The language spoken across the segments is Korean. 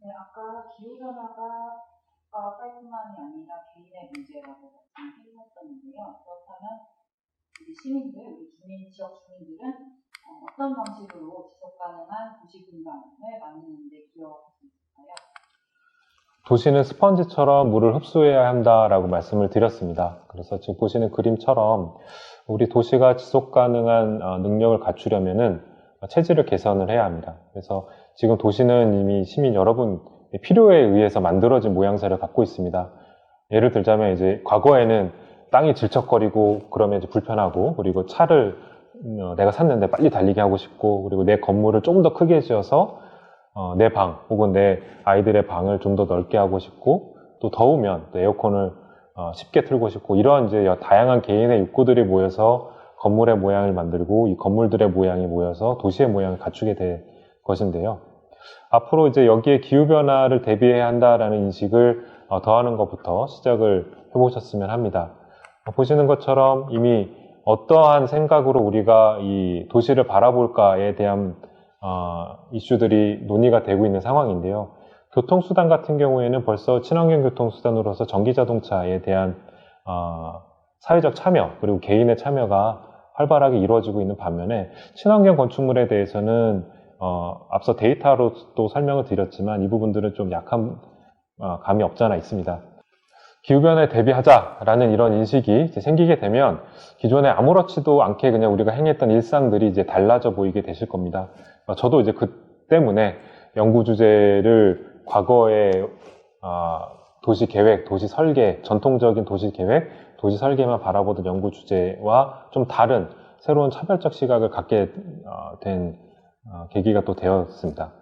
네, 아까 기후변화가 국가뿐만이 아니라 개인의 문제라고 말씀해주셨었는데요. 그렇다면 우리 시민들, 우리 지역 주민들은 어떤 방식으로 지속 가능한 도시 분반을 만드는 데 기여할 수 있을까요? 도시는 스펀지처럼 물을 흡수해야 한다라고 말씀을 드렸습니다. 그래서 지금 보시는 그림처럼 우리 도시가 지속 가능한 능력을 갖추려면은 체질을 개선을 해야 합니다. 그래서 지금 도시는 이미 시민 여러분 필요에 의해서 만들어진 모양새를 갖고 있습니다. 예를 들자면 이제 과거에는 땅이 질척거리고 그러면 이제 불편하고, 그리고 차를 내가 샀는데 빨리 달리게 하고 싶고, 그리고 내 건물을 조금 더 크게 지어서 내 방 혹은 내 아이들의 방을 좀 더 넓게 하고 싶고, 또 더우면 또 에어컨을 쉽게 틀고 싶고, 이런 이제 다양한 개인의 욕구들이 모여서 건물의 모양을 만들고, 이 건물들의 모양이 모여서 도시의 모양을 갖추게 될 것인데요. 앞으로 이제 여기에 기후변화를 대비해야 한다라는 인식을 더하는 것부터 시작을 해보셨으면 합니다. 보시는 것처럼 이미 어떠한 생각으로 우리가 이 도시를 바라볼까에 대한 이슈들이 논의가 되고 있는 상황인데요. 교통수단 같은 경우에는 벌써 친환경 교통수단으로서 전기자동차에 대한 사회적 참여, 그리고 개인의 참여가 활발하게 이루어지고 있는 반면에, 친환경 건축물에 대해서는 앞서 데이터로 또 설명을 드렸지만 이 부분들은 좀 약한 감이 없지 않아 있습니다. 기후변화에 대비하자라는 이런 인식이 이제 생기게 되면 기존에 아무렇지도 않게 그냥 우리가 행했던 일상들이 이제 달라져 보이게 되실 겁니다. 저도 이제 그 때문에 연구 주제를 과거의 도시 계획, 도시 설계, 전통적인 도시 계획, 도시 설계만 바라보던 연구 주제와 좀 다른 새로운 차별적 시각을 갖게 된 계기가 또 되었습니다.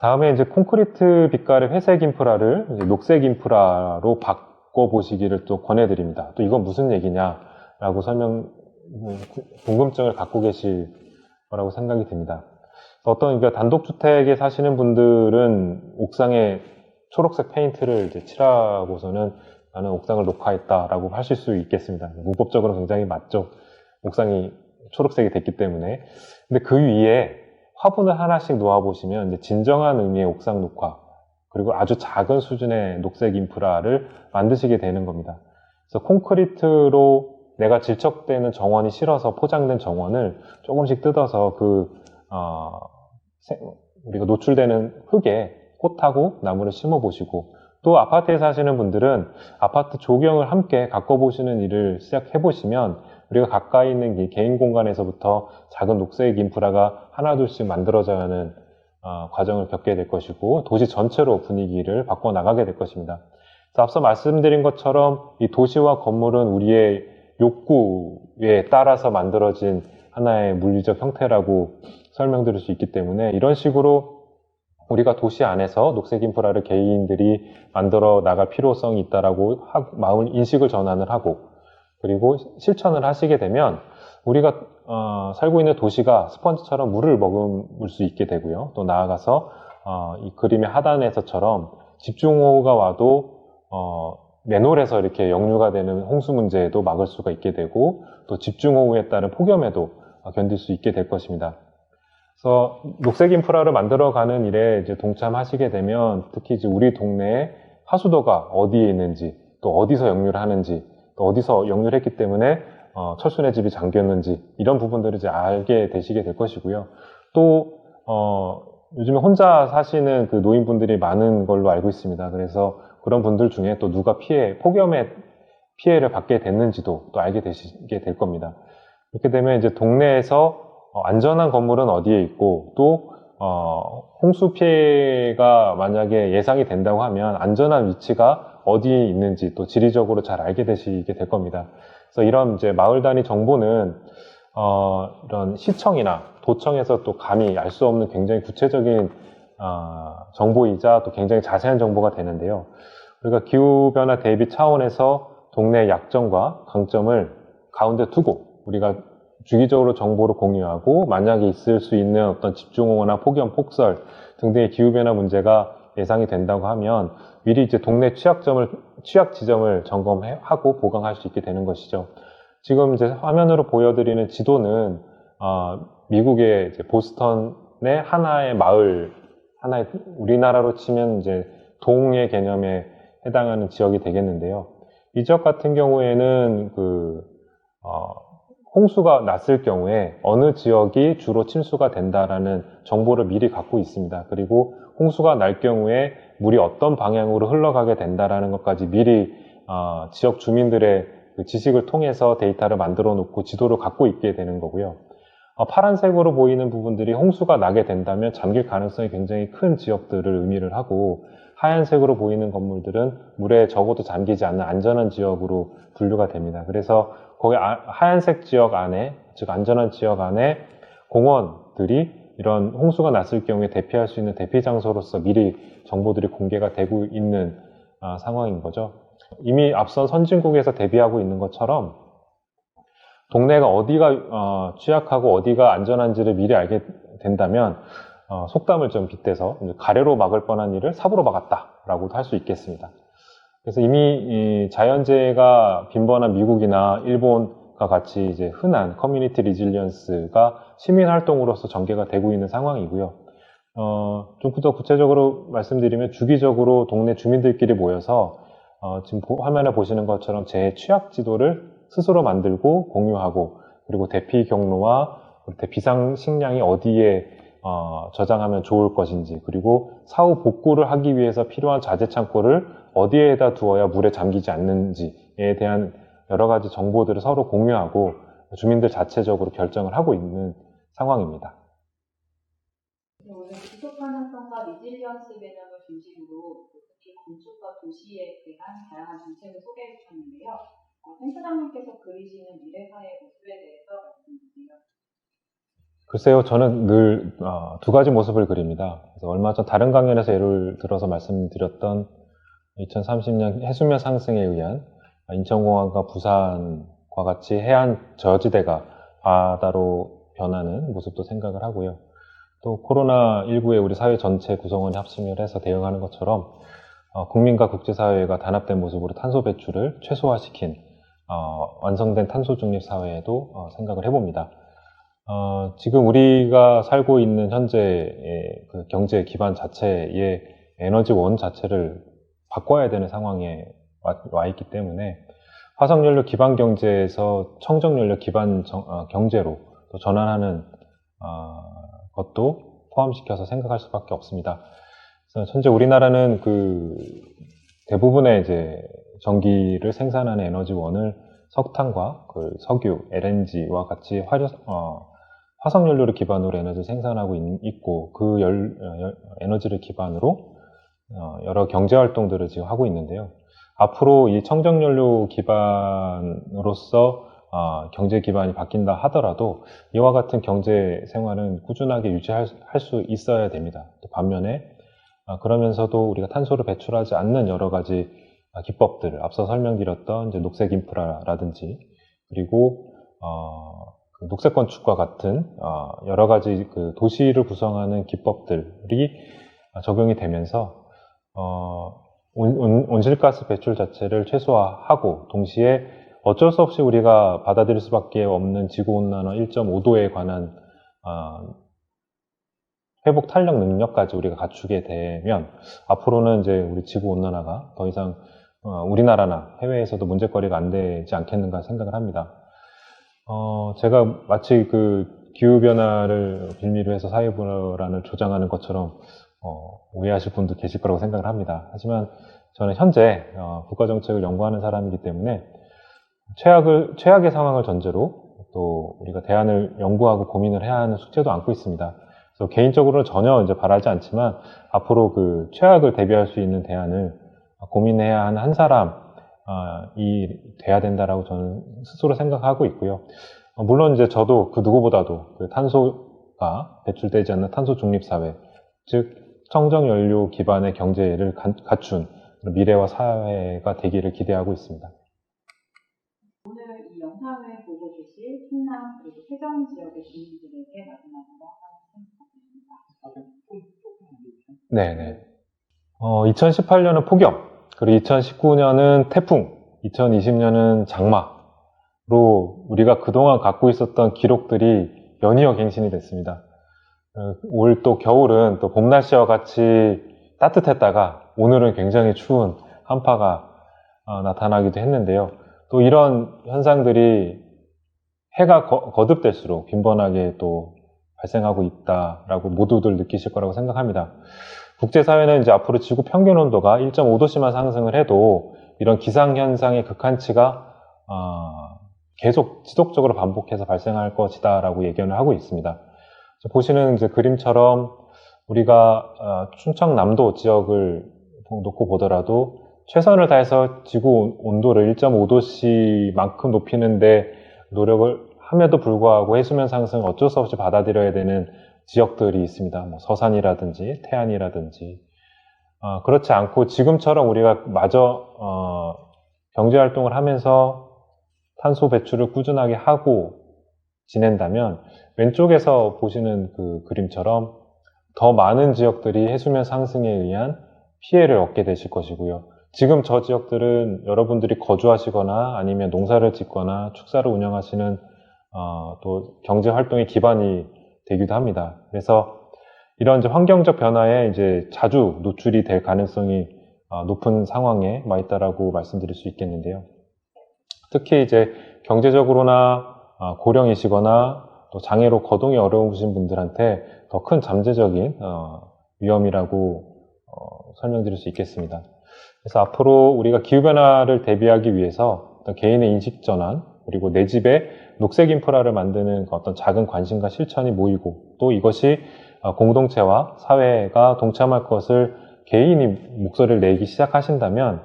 다음에 이제 콘크리트 빛깔의 회색 인프라를 이제 녹색 인프라로 바꿔보시기를 또 권해드립니다. 또 이건 무슨 얘기냐라고 궁금증을 갖고 계실 거라고 생각이 듭니다. 어떤 단독주택에 사시는 분들은 옥상에 초록색 페인트를 이제 칠하고서는 나는 옥상을 녹화했다라고 하실 수 있겠습니다. 문법적으로 굉장히 맞죠. 옥상이 초록색이 됐기 때문에. 근데 그 위에 화분을 하나씩 놓아보시면 진정한 의미의 옥상 녹화, 그리고 아주 작은 수준의 녹색 인프라를 만드시게 되는 겁니다. 그래서 콘크리트로 내가 질척되는 정원이 싫어서 포장된 정원을 조금씩 뜯어서 우리가 노출되는 흙에 꽃하고 나무를 심어 보시고, 또 아파트에 사시는 분들은 아파트 조경을 함께 가꿔보시는 일을 시작해 보시면 우리가 가까이 있는 이 개인 공간에서부터 작은 녹색 인프라가 하나둘씩 만들어져야 하는 과정을 겪게 될 것이고, 도시 전체로 분위기를 바꿔 나가게 될 것입니다. 앞서 말씀드린 것처럼 이 도시와 건물은 우리의 욕구에 따라서 만들어진 하나의 물리적 형태라고 설명드릴 수 있기 때문에, 이런 식으로 우리가 도시 안에서 녹색 인프라를 개인들이 만들어 나갈 필요성이 있다라고 마을 인식을 전환을 하고, 그리고 실천을 하시게 되면 우리가 살고 있는 도시가 스펀지처럼 물을 머금을 수 있게 되고요. 또 나아가서 이 그림의 하단에서처럼 집중호우가 와도 맨홀에서 이렇게 역류가 되는 홍수 문제에도 막을 수가 있게 되고, 또 집중호우에 따른 폭염에도 견딜 수 있게 될 것입니다. 그래서 녹색 인프라를 만들어가는 일에 이제 동참하시게 되면, 특히 이제 우리 동네에 하수도가 어디에 있는지, 또 어디서 역류를 하는지, 또 어디서 역류를 했기 때문에 철수네 집이 잠겼는지, 이런 부분들을 이제 알게 되시게 될 것이고요. 또 요즘에 혼자 사시는 그 노인분들이 많은 걸로 알고 있습니다. 그래서 그런 분들 중에 또 누가 폭염에 피해를 받게 됐는지도 또 알게 되시게 될 겁니다. 그렇게 되면 이제 동네에서 안전한 건물은 어디에 있고, 또 홍수 피해가 만약에 예상이 된다고 하면 안전한 위치가 어디에 있는지 또 지리적으로 잘 알게 되시게 될 겁니다. 그래서 이런 이제 마을 단위 정보는 이런 시청이나 도청에서 또 감히 알 수 없는 굉장히 구체적인 정보이자 또 굉장히 자세한 정보가 되는데요. 우리가 기후변화 대비 차원에서 동네의 약점과 강점을 가운데 두고 우리가 주기적으로 정보를 공유하고, 만약에 있을 수 있는 어떤 집중호우나 폭염, 폭설 등등의 기후변화 문제가 예상이 된다고 하면 미리 이제 동네 취약 지점을 점검하고 보강할 수 있게 되는 것이죠. 지금 이제 화면으로 보여드리는 지도는 미국의 이제 보스턴의 하나의 마을 하나의 우리나라로 치면 이제 동의 개념에 해당하는 지역이 되겠는데요. 이 지역 같은 경우에는 홍수가 났을 경우에 어느 지역이 주로 침수가 된다라는 정보를 미리 갖고 있습니다. 그리고 홍수가 날 경우에 물이 어떤 방향으로 흘러가게 된다라는 것까지 미리 지역 주민들의 그 지식을 통해서 데이터를 만들어 놓고 지도를 갖고 있게 되는 거고요. 파란색으로 보이는 부분들이 홍수가 나게 된다면 잠길 가능성이 굉장히 큰 지역들을 의미를 하고, 하얀색으로 보이는 건물들은 물에 적어도 잠기지 않는 안전한 지역으로 분류가 됩니다. 그래서 거기 하얀색 지역 안에, 즉 안전한 지역 안에 공원들이 이런 홍수가 났을 경우에 대피할 수 있는 대피 장소로서 미리 정보들이 공개가 되고 있는 상황인 거죠. 이미 앞선 선진국에서 대비하고 있는 것처럼 동네가 어디가 취약하고 어디가 안전한지를 미리 알게 된다면 속담을 좀 빗대서 가래로 막을 뻔한 일을 삽으로 막았다라고도 할 수 있겠습니다. 그래서 이미 이 자연재해가 빈번한 미국이나 일본과 같이 이제 흔한 커뮤니티 리질리언스가 시민활동으로서 전개가 되고 있는 상황이고요. 좀 더 구체적으로 말씀드리면 주기적으로 동네 주민들끼리 모여서 지금 화면에 보시는 것처럼 재해 취약 지도를 스스로 만들고 공유하고, 그리고 대피 경로와 비상 식량이 어디에 저장하면 좋을 것인지, 그리고 사후 복구를 하기 위해서 필요한 자재 창고를 어디에다 두어야 물에 잠기지 않는지에 대한 여러 가지 정보들을 서로 공유하고 주민들 자체적으로 결정을 하고 있는 상황입니다. 오늘 지속 가능성과 리질리언스 개념을 중심으로 특히 건축과 도시에 대한 다양한 정책을 소개해 주셨는데요. 센터장님께서 그리시는 미래사회 모습에 대해서 말씀주세요. 글쎄요, 저는 늘 두 가지 모습을 그립니다. 그래서 얼마 전 다른 강연에서 예를 들어서 말씀드렸던 2030년 해수면 상승에 의한 인천공항과 부산과 같이 해안 저지대가 바다로 변하는 모습도 생각을 하고요. 또 코로나19에 우리 사회 전체 구성원이 합심을 해서 대응하는 것처럼 국민과 국제사회가 단합된 모습으로 탄소 배출을 최소화시킨 완성된 탄소 중립 사회에도 생각을 해봅니다. 지금 우리가 살고 있는 현재의 그 경제 기반 자체의 에너지원 자체를 바꿔야 되는 상황에 와 있기 때문에 화석연료 기반 경제에서 청정연료 기반 경제로 또 전환하는 것도 포함시켜서 생각할 수밖에 없습니다. 그래서 현재 우리나라는 그 대부분의 이제 전기를 생산하는 에너지원을 석탄과 그 석유, LNG와 같이 화석연료를 기반으로 에너지를 생산하고 있고, 그 에너지를 기반으로 여러 경제활동들을 지금 하고 있는데요. 앞으로 이 청정연료 기반으로서 경제 기반이 바뀐다 하더라도 이와 같은 경제 생활은 꾸준하게 유지할 수 있어야 됩니다. 또 반면에 그러면서도 우리가 탄소를 배출하지 않는 여러 가지 기법들, 앞서 설명드렸던 이제 녹색 인프라라든지, 그리고 그 녹색 건축과 같은 여러 가지 그 도시를 구성하는 기법들이 적용이 되면서 온실가스 배출 자체를 최소화하고, 동시에 어쩔 수 없이 우리가 받아들일 수밖에 없는 지구온난화 1.5도에 관한 회복 탄력 능력까지 우리가 갖추게 되면 앞으로는 이제 우리 지구온난화가 더 이상 우리나라나 해외에서도 문제거리가 안 되지 않겠는가 생각을 합니다. 제가 마치 그 기후변화를 빌미로 해서 사회불안을 조장하는 것처럼 오해하실 분도 계실 거라고 생각을 합니다. 하지만 저는 현재 국가정책을 연구하는 사람이기 때문에 최악의 상황을 전제로 또 우리가 대안을 연구하고 고민을 해야 하는 숙제도 안고 있습니다. 그래서 개인적으로는 전혀 이제 바라지 않지만 앞으로 그 최악을 대비할 수 있는 대안을 고민해야 하는 한 사람이 돼야 된다라고 저는 스스로 생각하고 있고요. 물론 이제 저도 그 누구보다도 그 탄소가 배출되지 않는 탄소 중립 사회, 즉 청정연료 기반의 경제를 갖춘 미래와 사회가 되기를 기대하고 있습니다. 오늘 이 영상을 보고 계실 충남 그리고 세정 지역의 주민들에게 마지막으로 한마디 부탁드립니다. 네네. 2018년은 폭염, 그리고 2019년은 태풍, 2020년은 장마로 우리가 그동안 갖고 있었던 기록들이 연이어 갱신이 됐습니다. 올 또 겨울은 또 봄 날씨와 같이 따뜻했다가 오늘은 굉장히 추운 한파가 나타나기도 했는데요. 또 이런 현상들이 해가 거듭될수록 빈번하게 또 발생하고 있다라고 모두들 느끼실 거라고 생각합니다. 국제사회는 이제 앞으로 지구 평균 온도가 1.5도씨만 상승을 해도 이런 기상현상의 극한치가 계속 지속적으로 반복해서 발생할 것이다라고 예견을 하고 있습니다. 보시는 이제 그림처럼 우리가 충청남도 지역을 놓고 보더라도 최선을 다해서 지구 온도를 1.5도씨만큼 높이는데 노력을 함에도 불구하고 해수면 상승을 어쩔 수 없이 받아들여야 되는 지역들이 있습니다. 뭐 서산이라든지 태안이라든지 그렇지 않고 지금처럼 우리가 마저 경제활동을 하면서 탄소 배출을 꾸준하게 하고 지낸다면 왼쪽에서 보시는 그 그림처럼 더 많은 지역들이 해수면 상승에 의한 피해를 얻게 되실 것이고요. 지금 저 지역들은 여러분들이 거주하시거나 아니면 농사를 짓거나 축사를 운영하시는 또 경제 활동의 기반이 되기도 합니다. 그래서 이런 이제 환경적 변화에 이제 자주 노출이 될 가능성이 높은 상황에 와 있다라고 말씀드릴 수 있겠는데요. 특히 이제 경제적으로나 고령이시거나 또 장애로 거동이 어려우신 분들한테 더 큰 잠재적인 위험이라고 설명드릴 수 있겠습니다. 그래서 앞으로 우리가 기후변화를 대비하기 위해서 어떤 개인의 인식 전환, 그리고 내 집에 녹색 인프라를 만드는 어떤 작은 관심과 실천이 모이고 또 이것이 공동체와 사회가 동참할 것을 개인이 목소리를 내기 시작하신다면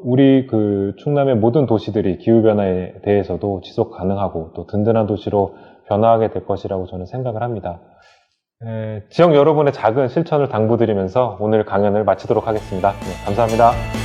우리 그 충남의 모든 도시들이 기후변화에 대해서도 지속 가능하고 또 든든한 도시로 변화하게 될 것이라고 저는 생각을 합니다. 지역 여러분의 작은 실천을 당부드리면서 오늘 강연을 마치도록 하겠습니다. 네, 감사합니다.